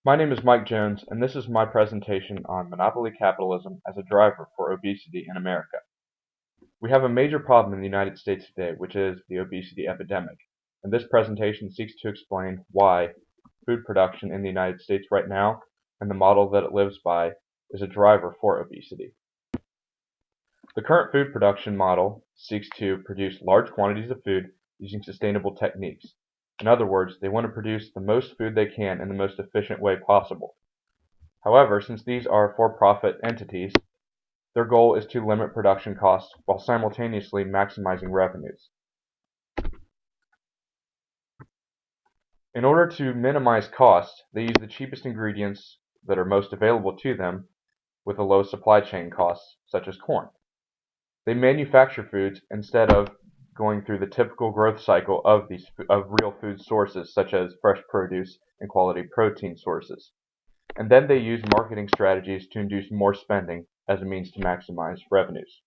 My name is Mike Jones, and this is my presentation on monopoly capitalism as a driver for obesity in America. We have a major problem in the United States today, which is the obesity epidemic, and this presentation seeks to explain why food production in the United States right now and the model that it lives by is a driver for obesity. The current food production model seeks to produce large quantities of food using sustainable techniques. In other words, they want to produce the most food they can in the most efficient way possible. However, since these are for-profit entities, their goal is to limit production costs while simultaneously maximizing revenues. In order to minimize costs, they use the cheapest ingredients that are most available to them with the lowest supply chain costs, such as corn. They manufacture foods instead of going through the typical growth cycle of real food sources such as fresh produce and quality protein sources. And then they use marketing strategies to induce more spending as a means to maximize revenues.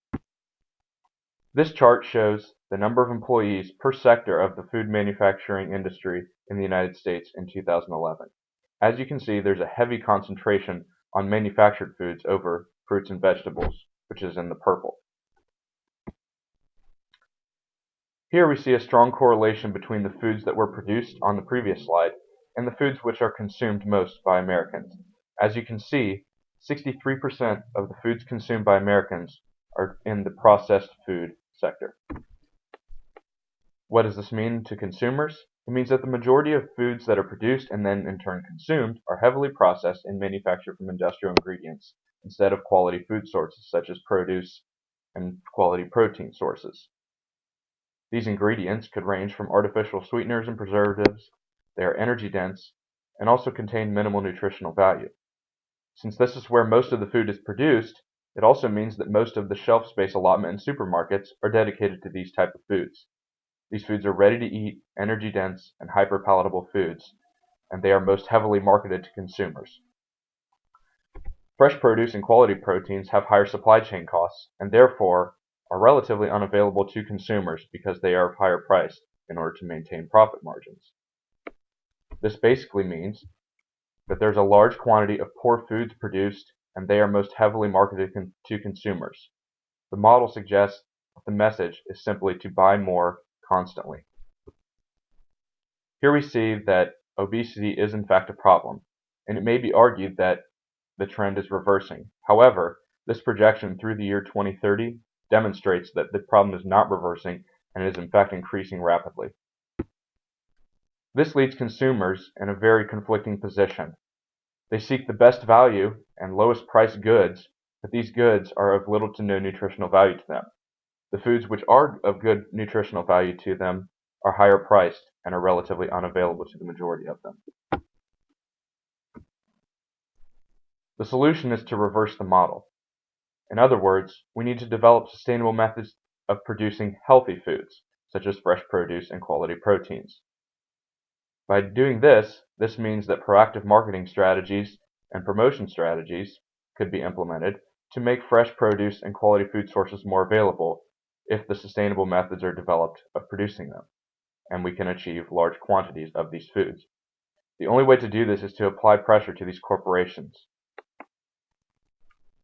This chart shows the number of employees per sector of the food manufacturing industry in the United States in 2011. As you can see, there's a heavy concentration on manufactured foods over fruits and vegetables, which is in the purple. Here we see a strong correlation between the foods that were produced on the previous slide and the foods which are consumed most by Americans. As you can see, 63% of the foods consumed by Americans are in the processed food sector. What does this mean to consumers? It means that the majority of foods that are produced and then in turn consumed are heavily processed and manufactured from industrial ingredients instead of quality food sources such as produce and quality protein sources. These ingredients could range from artificial sweeteners and preservatives. They are energy dense and also contain minimal nutritional value. Since this is where most of the food is produced, it also means that most of the shelf space allotment in supermarkets are dedicated to these type of foods. These foods are ready to eat, energy dense, and hyper palatable foods, and they are most heavily marketed to consumers. Fresh produce and quality proteins have higher supply chain costs and therefore are relatively unavailable to consumers because they are higher priced in order to maintain profit margins. This basically means that there's a large quantity of poor foods produced and they are most heavily marketed to consumers. The model suggests that the message is simply to buy more constantly. Here we see that obesity is in fact a problem, and it may be argued that the trend is reversing. However, this projection through the year 2030 demonstrates that the problem is not reversing and is in fact increasing rapidly. This leaves consumers in a very conflicting position. They seek the best value and lowest price goods, but these goods are of little to no nutritional value to them. The foods which are of good nutritional value to them are higher priced and are relatively unavailable to the majority of them. The solution is to reverse the model. In other words, we need to develop sustainable methods of producing healthy foods, such as fresh produce and quality proteins. By doing this means that proactive marketing strategies and promotion strategies could be implemented to make fresh produce and quality food sources more available if the sustainable methods are developed of producing them, and we can achieve large quantities of these foods. The only way to do this is to apply pressure to these corporations.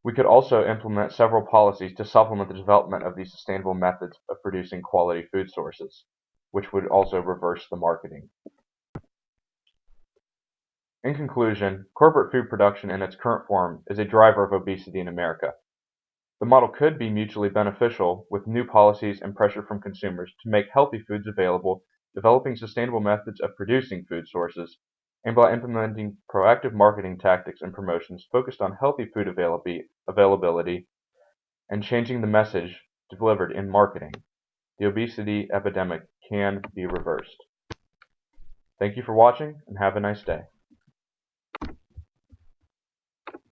We could also implement several policies to supplement the development of these sustainable methods of producing quality food sources, which would also reverse the marketing. In conclusion, corporate food production in its current form is a driver of obesity in America. The model could be mutually beneficial with new policies and pressure from consumers to make healthy foods available, developing sustainable methods of producing food sources, and by implementing proactive marketing tactics and promotions focused on healthy food availability and changing the message delivered in marketing, the obesity epidemic can be reversed. Thank you for watching and have a nice day.